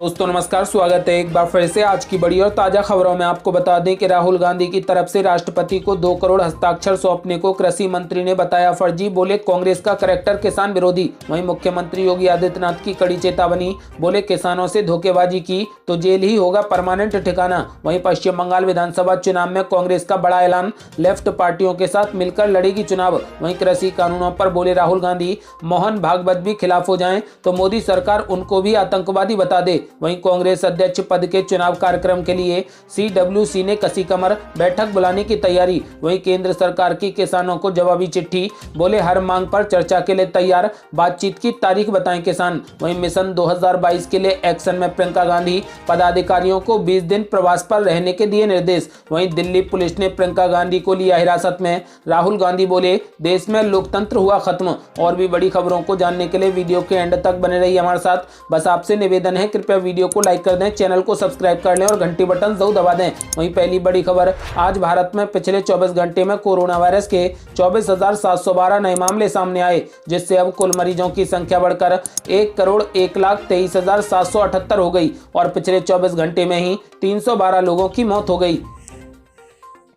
दोस्तों नमस्कार, स्वागत है एक बार फिर से आज की बड़ी और ताजा खबरों में। आपको बता दें कि राहुल गांधी की तरफ से राष्ट्रपति को 2 करोड़ हस्ताक्षर सौंपने को कृषि मंत्री ने बताया फर्जी। बोले कांग्रेस का करैक्टर किसान विरोधी। वहीं मुख्यमंत्री योगी आदित्यनाथ की कड़ी चेतावनी। बोले किसानों से धोखेबाजी की तो जेल ही होगा परमानेंट ठिकाना। वहीं पश्चिम बंगाल विधानसभा चुनाव में कांग्रेस का बड़ा ऐलान, लेफ्ट पार्टियों के साथ मिलकर लड़ेगी चुनाव। वहीं कृषि कानूनों पर बोले राहुल गांधी, मोहन भागवत भी खिलाफ हो जाएं तो मोदी सरकार उनको भी आतंकवादी बता दे। वहीं कांग्रेस अध्यक्ष पद के चुनाव कार्यक्रम के लिए CWC ने कसी कमर, बैठक बुलाने की तैयारी। वहीं केंद्र सरकार की किसानों को जवाबी चिट्ठी। बोले हर मांग पर चर्चा के लिए तैयार, बातचीत की तारीख बताएं किसान। वहीं मिशन 2022 के लिए एक्शन में प्रियंका गांधी, पदाधिकारियों को 20 दिन प्रवास पर रहने के दिए निर्देश। वहीं दिल्ली पुलिस ने प्रियंका गांधी को लिया हिरासत में। राहुल गांधी बोले देश में लोकतंत्र हुआ खत्म। और भी बड़ी खबरों को जानने के लिए वीडियो के एंड तक बने रहिए हमारे साथ। बस आपसे निवेदन है, कृपया वीडियो को लाइक कर दें, चैनल को सब्सक्राइब कर लें और घंटी बटन जरूर दबा दें। वहीं पहली बड़ी खबर, आज भारत में पिछले 24 घंटे में कोरोना वायरस के 24,712 नए मामले सामने आए, जिससे अब कुल मरीजों की संख्या बढ़कर 1,01,23,778 हो गई और पिछले 24 घंटे में ही 312 लोगों की मौत हो गई।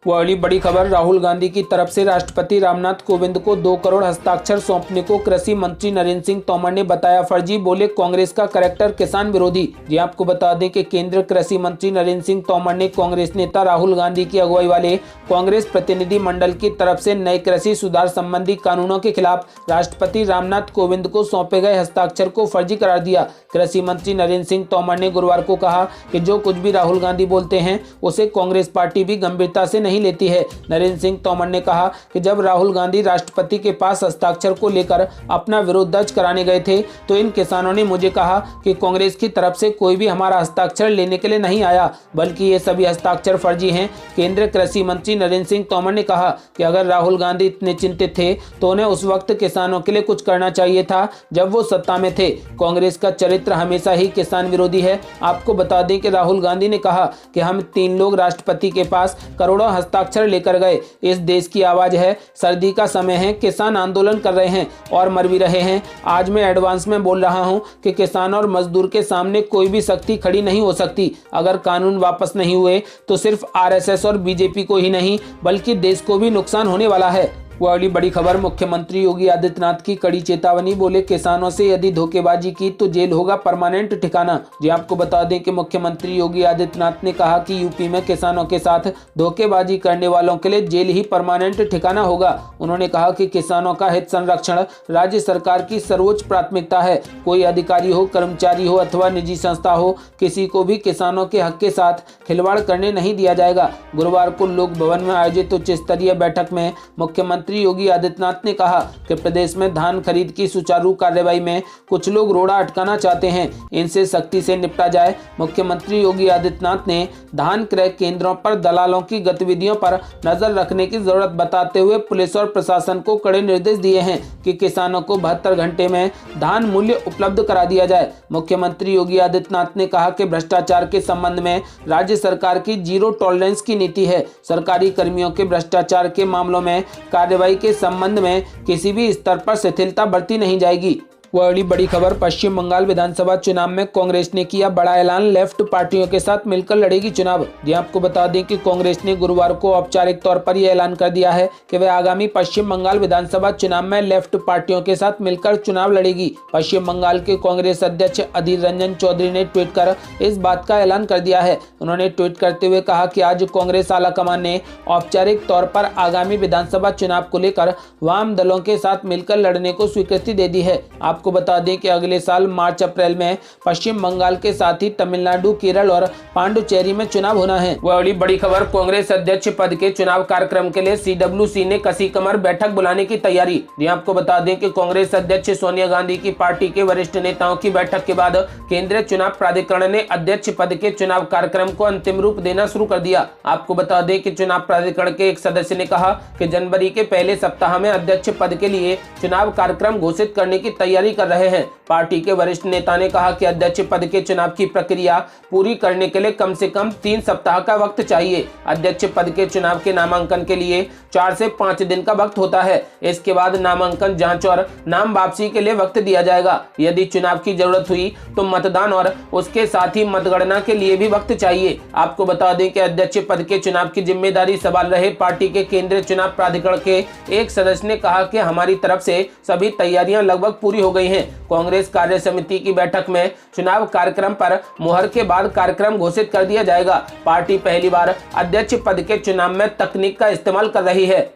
वो अगली बड़ी खबर, राहुल गांधी की तरफ से राष्ट्रपति रामनाथ कोविंद को 2 करोड़ हस्ताक्षर सौंपने को कृषि मंत्री नरेंद्र सिंह तोमर ने बताया फर्जी। बोले कांग्रेस का करैक्टर किसान विरोधी। जी आपको बता दें कि केंद्रीय कृषि मंत्री नरेंद्र सिंह तोमर ने कांग्रेस नेता राहुल गांधी की अगुवाई वाले कांग्रेस प्रतिनिधि मंडल की तरफ से नए कृषि सुधार संबंधी कानूनों के खिलाफ राष्ट्रपति रामनाथ कोविंद को सौंपे गए हस्ताक्षर को फर्जी करार दिया। कृषि मंत्री नरेंद्र सिंह तोमर ने गुरुवार को कहा कि जो कुछ भी राहुल गांधी बोलते हैं उसे कांग्रेस पार्टी भी गंभीरता से नहीं लेती है। नरेंद्र सिंह तोमर ने कहा कि जब राहुल गांधी राष्ट्रपति के पास हस्ताक्षर को लेकर अपना विरोध दर्ज कराने गए थे तो इन किसानों ने मुझे कहा कि कांग्रेस की तरफ से कोई भी हमारा हस्ताक्षर लेने के लिए नहीं आया, बल्कि ये सभी हस्ताक्षर फर्जी हैं। केंद्रीय कृषि मंत्री नरेंद्र सिंह तोमर ने कहा कि अगर राहुल गांधी इतने चिंतित थे तो उन्हें उस वक्त किसानों के लिए कुछ करना चाहिए था जब वो सत्ता में थे। कांग्रेस का चरित्र हमेशा ही किसान विरोधी है। आपको बता दें कि राहुल गांधी ने कहा कि हम 3 लोग राष्ट्रपति के पास करोड़ों हस्ताक्षर लेकर गए। इस देश की आवाज है, सर्दी का समय है, किसान आंदोलन कर रहे हैं और मर भी रहे हैं। आज मैं एडवांस में बोल रहा हूं कि किसान और मजदूर के सामने कोई भी शक्ति खड़ी नहीं हो सकती। अगर कानून वापस नहीं हुए तो सिर्फ RSS और BJP को ही नहीं बल्कि देश को भी नुकसान होने वाला है। वो अगली बड़ी खबर, मुख्यमंत्री योगी आदित्यनाथ की कड़ी चेतावनी। बोले किसानों से यदि धोखेबाजी की तो जेल होगा परमानेंट ठिकाना। जी आपको बता दें कि मुख्यमंत्री योगी आदित्यनाथ ने कहा कि यूपी में किसानों के साथ धोखेबाजी करने वालों के लिए जेल ही परमानेंट ठिकाना होगा। उन्होंने कहा कि किसानों का हित संरक्षण राज्य सरकार की सर्वोच्च प्राथमिकता है। कोई अधिकारी हो, कर्मचारी हो अथवा निजी संस्था हो, किसी को भी किसानों के हक के साथ खिलवाड़ करने नहीं दिया जाएगा। गुरुवार को लोक भवन में आयोजित उच्च स्तरीय बैठक में मुख्यमंत्री योगी आदित्यनाथ ने कहा कि प्रदेश में धान खरीद की सुचारू कार्यवाही में कुछ लोग रोड़ा अटकाना चाहते हैं, इनसे सख्ती से निपटा जाए। मुख्यमंत्री योगी आदित्यनाथ ने धान क्रय केंद्रों पर दलालों की गतिविधियों पर नजर रखने की जरूरत बताते हुए पुलिस और प्रशासन को कड़े निर्देश दिए हैं कि किसानों को 72 घंटे में धान मूल्य उपलब्ध करा दिया जाए। मुख्यमंत्री योगी आदित्यनाथ ने कहा कि भ्रष्टाचार के संबंध में राज्य सरकार की जीरो टॉलरेंस की नीति है। सरकारी कर्मियों के भ्रष्टाचार के मामलों में कार्यवाही के संबंध में किसी भी स्तर पर शिथिलता बरती नहीं जाएगी। वह अगली बड़ी खबर, पश्चिम बंगाल विधानसभा चुनाव में कांग्रेस ने किया बड़ा ऐलान, लेफ्ट पार्टियों के साथ मिलकर लड़ेगी चुनाव। जी आपको बता दें कि कांग्रेस ने गुरुवार को औपचारिक तौर पर यह ऐलान कर दिया है कि वह आगामी पश्चिम बंगाल विधानसभा चुनाव में लेफ्ट पार्टियों के साथ मिलकर चुनाव लड़ेगी। पश्चिम बंगाल के कांग्रेस अध्यक्ष अधीर रंजन चौधरी ने ट्वीट कर इस बात का ऐलान कर दिया है। उन्होंने ट्वीट करते हुए कहा कि आज कांग्रेस आलाकमान ने औपचारिक तौर पर आगामी विधानसभा चुनाव को लेकर वाम दलों के साथ मिलकर लड़ने को स्वीकृति दे दी है। आपको बता दें कि अगले साल मार्च अप्रैल में पश्चिम बंगाल के साथ ही तमिलनाडु, केरल और पांडुचेरी में चुनाव होना है। वह अगली बड़ी खबर, कांग्रेस अध्यक्ष पद के चुनाव कार्यक्रम के लिए CWC ने कसी कमर, बैठक बुलाने की तैयारी। जी आपको बता दें कि कांग्रेस अध्यक्ष सोनिया गांधी की पार्टी के वरिष्ठ नेताओं की बैठक के बाद केंद्रीय चुनाव प्राधिकरण ने अध्यक्ष पद के चुनाव कार्यक्रम को अंतिम रूप देना शुरू कर दिया। आपको बता दें कि चुनाव प्राधिकरण के एक सदस्य ने कहा कि जनवरी के पहले सप्ताह में अध्यक्ष पद के लिए चुनाव कार्यक्रम घोषित करने की तैयारी कर रहे हैं। पार्टी के वरिष्ठ नेता ने कहा कि अध्यक्ष पद के चुनाव की प्रक्रिया पूरी करने के लिए कम से कम 3 सप्ताह का वक्त चाहिए। अध्यक्ष पद के चुनाव के नामांकन के लिए 4 से 5 दिन का वक्त होता है। इसके बाद नामांकन जांच और नाम वापसी के लिए वक्त दिया जाएगा। यदि चुनाव की जरूरत हुई तो मतदान और उसके साथ ही मतगणना के लिए भी वक्त चाहिए। आपको बता दें कि अध्यक्ष पद के चुनाव की जिम्मेदारी संभाल रहे पार्टी के केंद्रीय चुनाव प्राधिकरण के एक सदस्य ने कहा कि हमारी तरफ से सभी तैयारियां लगभग पूरी हो गई हैं। कांग्रेस कार्य समिति की बैठक में चुनाव कार्यक्रम पर मुहर के बाद कार्यक्रम घोषित कर दिया जाएगा। पार्टी पहली बार अध्यक्ष पद के चुनाव में तकनीक का इस्तेमाल कर रही है।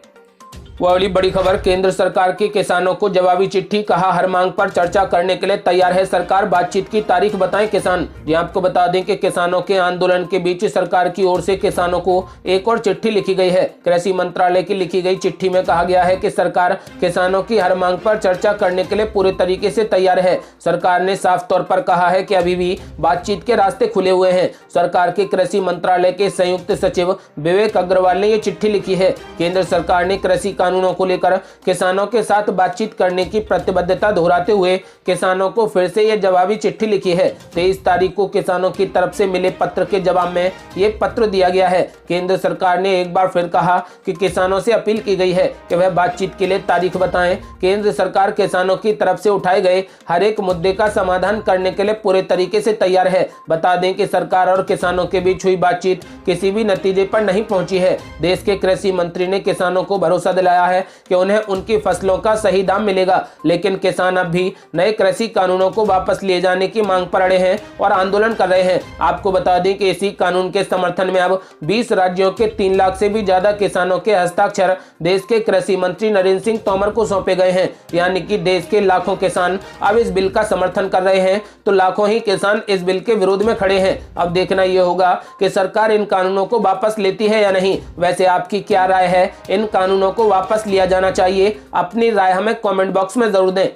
वह अगली बड़ी खबर, केंद्र सरकार की किसानों को जवाबी चिट्ठी, कहा हर मांग पर चर्चा करने के लिए तैयार है सरकार, बातचीत की तारीख बताएं किसान। जी आपको बता दें कि किसानों के आंदोलन के बीच सरकार की ओर से किसानों को एक और चिट्ठी लिखी गई है। कृषि मंत्रालय की लिखी गई चिट्ठी में कहा गया है कि सरकार किसानों की हर मांग पर चर्चा करने के लिए पूरे तरीके से तैयार है। सरकार ने साफ तौर पर कहा है कि अभी भी बातचीत के रास्ते खुले हुए हैं। सरकार के कृषि मंत्रालय के संयुक्त सचिव विवेक अग्रवाल ने ये चिट्ठी लिखी है। केंद्र सरकार ने कृषि कानूनों को लेकर किसानों के साथ बातचीत करने की प्रतिबद्धता दोहराते हुए किसानों को फिर से यह जवाबी चिट्ठी लिखी है। 23 तारीख को किसानों की तरफ से मिले पत्र के जवाब में ये पत्र दिया गया है। केंद्र सरकार ने एक बार फिर कहा कि किसानों से अपील की गई है कि वह बातचीत के लिए तारीख बताएं। केंद्र सरकार किसानों की तरफ से उठाए गए हर एक मुद्दे का समाधान करने के लिए पूरे तरीके से तैयार है। बता दें कि सरकार और किसानों के बीच हुई बातचीत किसी भी नतीजे पर नहीं पहुंची है। देश के कृषि मंत्री ने किसानों को भरोसा दिलाया है कि उन्हें उनकी फसलों का सही दाम मिलेगा, लेकिन किसान अब भी नए कृषि कानूनों को वापस लिए जाने की मांग पर अड़े हैं और आंदोलन कर रहे हैं। आपको बता दें कि इसी कानून के समर्थन में अब 20 राज्यों के 3 लाख से भी ज्यादा किसानों के हस्ताक्षर देश के कृषि मंत्री नरेंद्र सिंह तोमर को सौंपे गए हैं। यानी कि देश के लाखों किसान अब इस बिल का समर्थन कर रहे हैं, तो लाखों ही किसान इस बिल के विरोध में खड़े हैं। अब देखना यह होगा कि सरकार इन कानूनों को वापस लेती है या नहीं। वैसे आपकी क्या राय है, इन कानूनों को वापस लिया जाना चाहिए? अपनी राय हमें कमेंट बॉक्स में जरूर दें।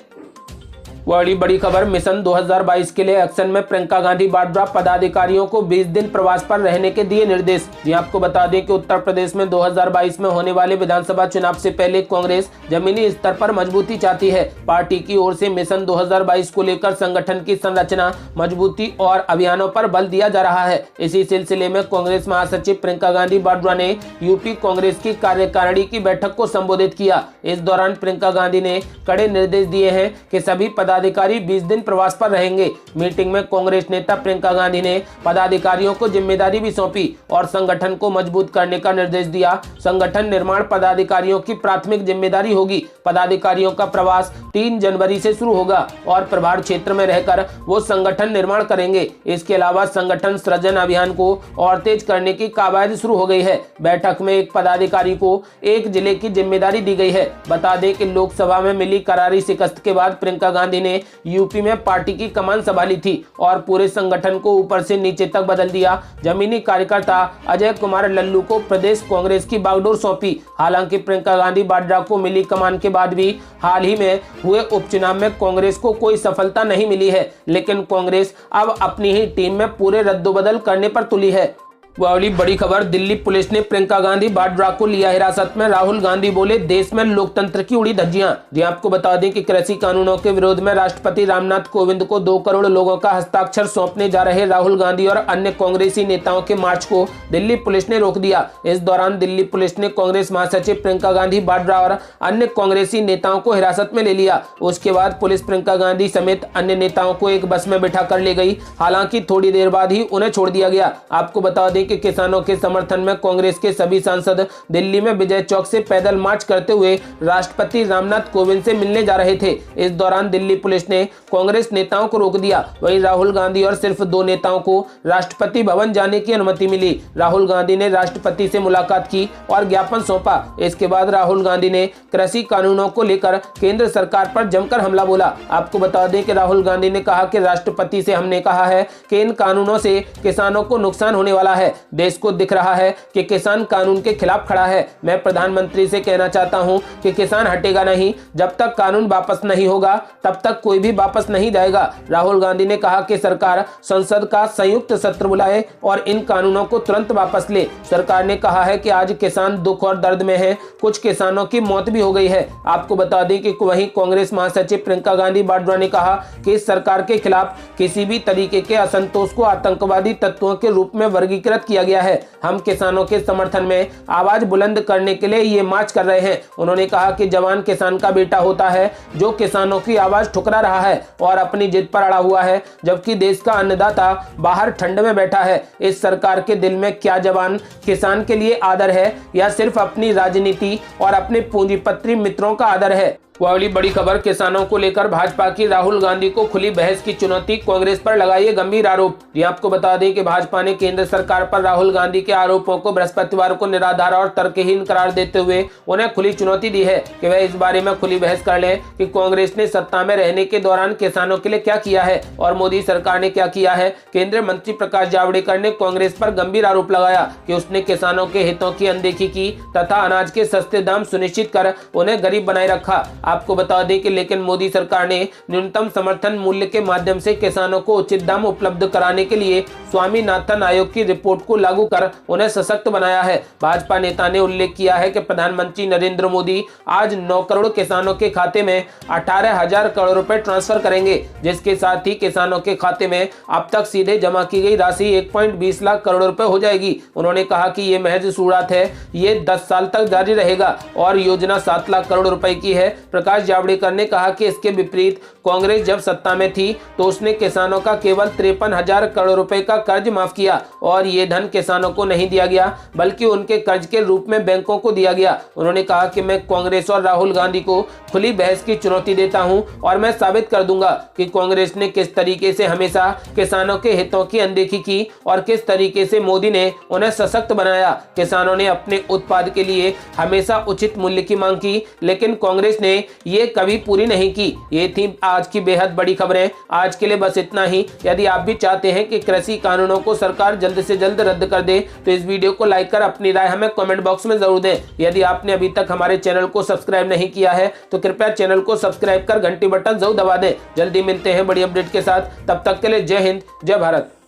बड़ी खबर, मिशन 2022 के लिए एक्शन में प्रियंका गांधी वाड्रा, पदाधिकारियों को 20 दिन प्रवास पर रहने के दिए निर्देश। जी आपको बता दें कि उत्तर प्रदेश में 2022 में होने वाले विधानसभा चुनाव से पहले कांग्रेस जमीनी स्तर पर मजबूती चाहती है। पार्टी की ओर से मिशन 2022 को लेकर संगठन की संरचना, मजबूती और अभियानों पर बल दिया जा रहा है। इसी सिलसिले में कांग्रेस महासचिव प्रियंका गांधी वाड्रा ने यूपी कांग्रेस की कार्यकारिणी की बैठक को संबोधित किया। इस दौरान प्रियंका गांधी ने कड़े निर्देश दिए हैं कि सभी पदाधिकारी 20 दिन प्रवास पर रहेंगे। मीटिंग में कांग्रेस नेता प्रियंका गांधी ने पदाधिकारियों को जिम्मेदारी भी सौंपी और संगठन को मजबूत करने का निर्देश दिया। संगठन निर्माण पदाधिकारियों की प्राथमिक जिम्मेदारी होगी। पदाधिकारियों का प्रवास 3 जनवरी से शुरू होगा और प्रभार क्षेत्र में रहकर वो संगठन निर्माण करेंगे। इसके अलावा संगठन सृजन अभियान को और तेज करने की कवायद शुरू हो गई है। बैठक में एक पदाधिकारी को एक जिले की जिम्मेदारी दी गई है। बता दें कि लोकसभा में मिली करारी शिकस्त के बाद प्रियंका गांधी ने यूपी में पार्टी की कमान संभाली थी और पूरे संगठन को ऊपर से नीचे तक बदल दिया। जमीनी कार्यकर्ता अजय कुमार लल्लू को प्रदेश कांग्रेस की बागडोर सौंपी। हालांकि प्रियंका गांधी वाड्रा को मिली कमान के बाद भी हाल ही में हुए उपचुनाव में कांग्रेस को कोई सफलता नहीं मिली है, लेकिन कांग्रेस अब अपनी ही टीम में पूरे रद्दोबदल करने पर तुली है। वाली बड़ी खबर, दिल्ली पुलिस ने प्रियंका गांधी वाड्रा को लिया हिरासत में। राहुल गांधी बोले, देश में लोकतंत्र की उड़ी धज्जियां। जी आपको बता दें कि कृषि कानूनों के विरोध में राष्ट्रपति रामनाथ कोविंद को 2 करोड़ लोगों का हस्ताक्षर सौंपने जा रहे राहुल गांधी और अन्य कांग्रेसी नेताओं के मार्च को दिल्ली पुलिस ने रोक दिया। इस दौरान दिल्ली पुलिस ने कांग्रेस महासचिव प्रियंका गांधी वाड्रा और अन्य कांग्रेसी नेताओं को हिरासत में ले लिया। उसके बाद पुलिस प्रियंका गांधी समेत अन्य नेताओं को एक बस में बिठा कर ले गई। हालांकि थोड़ी देर बाद ही उन्हें छोड़ दिया गया। आपको बता दें कि किसानों के समर्थन में कांग्रेस के सभी सांसद दिल्ली में विजय चौक से पैदल मार्च करते हुए राष्ट्रपति रामनाथ कोविंद से मिलने जा रहे थे। इस दौरान दिल्ली पुलिस ने कांग्रेस नेताओं को रोक दिया। वहीं राहुल गांधी और सिर्फ 2 नेताओं को राष्ट्रपति भवन जाने की अनुमति मिली। राहुल गांधी ने राष्ट्रपति से मुलाकात की और ज्ञापन सौंपा। इसके बाद राहुल गांधी ने कृषि कानूनों को लेकर केंद्र सरकार पर जमकर हमला बोला। आपको बता दें कि राहुल गांधी ने कहा कि राष्ट्रपति से हमने कहा है कि इन कानूनों से किसानों को नुकसान होने वाला है। है। देश को दिख रहा है कि किसान कानून के खिलाफ खड़ा है। मैं प्रधानमंत्री से कहना चाहता हूं कि किसान हटेगा नहीं। जब तक कानून वापस नहीं होगा तब तक कोई भी वापस नहीं जाएगा। राहुल गांधी ने कहा कि सरकार संसद का संयुक्त सत्र बुलाए और इन कानूनों को तुरंत वापस ले। सरकार ने कहा है कि आज किसान दुख और दर्द में है। कुछ किसानों की मौत भी हो गई है। आपको बता दें कि वहीं कांग्रेस महासचिव प्रियंका गांधी वाड्रा ने कहा कि इस सरकार के खिलाफ किसी भी तरीके के असंतोष को आतंकवादी तत्वों के रूप में वर्गीकृत किया गया है। हम किसानों के समर्थन में आवाज बुलंद करने के लिए ये मार्च कर रहे हैं। उन्होंने कहा कि जवान किसान का बेटा होता है जो किसानों की आवाज ठुकरा रहा है और अपनी जिद पर अड़ा हुआ है, जबकि देश का अन्नदाता बाहर ठंड में बैठा है। इस सरकार के दिल में क्या जवान किसान के लिए आदर है या सिर्फ अपनी राजनीति और अपने पूंजीपति मित्रों का आदर है? वाली बड़ी खबर, किसानों को लेकर भाजपा की राहुल गांधी को खुली बहस की चुनौती, कांग्रेस पर लगाए गंभीर आरोप। ये आपको बता दें कि भाजपा ने केंद्र सरकार पर राहुल गांधी के आरोपों को बृहस्पतिवार को निराधार और तर्कहीन करार देते हुए उन्हें खुली चुनौती दी है कि वह इस बारे में खुली बहस कर लें कि कांग्रेस ने सत्ता में रहने के दौरान किसानों के लिए क्या किया है और मोदी सरकार ने क्या किया है। केंद्रीय मंत्री प्रकाश जावड़ेकर ने कांग्रेस पर गंभीर आरोप लगाया कि उसने किसानों के हितों की अनदेखी की तथा अनाज के सस्ते दाम सुनिश्चित कर उन्हें गरीब बनाए रखा। आपको बता दें कि लेकिन मोदी सरकार ने न्यूनतम समर्थन मूल्य के माध्यम से किसानों को उचित दाम उपलब्ध कराने के लिए स्वामीनाथन आयोग की रिपोर्ट को लागू कर उन्हें सशक्त बनाया है। भाजपा नेता ने उल्लेख किया है कि प्रधानमंत्री नरेंद्र मोदी आज 9 करोड़ किसानों के खाते में 18,000 करोड़ रुपए ट्रांसफर करेंगे, जिसके साथ ही किसानों के खाते में अब तक सीधे जमा की गई राशि 1.20 लाख करोड़ रुपए हो जाएगी। उन्होंने कहा कि ये महज शुरुआत है, ये 10 साल तक जारी रहेगा और योजना 7 लाख करोड़ रुपए की है। प्रकाश जावड़ेकर ने कहा कि इसके विपरीत कांग्रेस जब सत्ता में थी तो उसने किसानों का केवल 53,000 करोड़ रुपए का कर्ज माफ किया और ये धन किसानों को नहीं दिया गया बल्कि उनके कर्ज के रूप में बैंकों को दिया गया। उन्होंने कहा कि मैं कांग्रेस और राहुल गांधी को खुली बहस की चुनौती देता हूं और मैं साबित कर दूंगा कि कांग्रेस ने किस तरीके से हमेशा किसानों के हितों की अनदेखी की और किस तरीके से मोदी ने उन्हें सशक्त बनाया। किसानों ने अपने उत्पाद के लिए हमेशा उचित मूल्य की मांग की, लेकिन कांग्रेस ने ये कभी पूरी नहीं की। ये थी आज की बेहद बड़ी खबरें। आज के लिए बस इतना ही। यदि आप भी चाहते हैं कि कृषि कानूनों को सरकार जल्द से जल्द रद्द कर दे तो इस वीडियो को लाइक कर अपनी राय हमें कमेंट बॉक्स में जरूर दें। यदि आपने अभी तक हमारे चैनल को सब्सक्राइब नहीं किया है तो कृपया चैनल को सब्सक्राइब कर घंटी बटन जरूर दबा दें। जल्दी मिलते हैं बड़ी अपडेट के साथ। तब तक के लिए जय हिंद, जय भारत।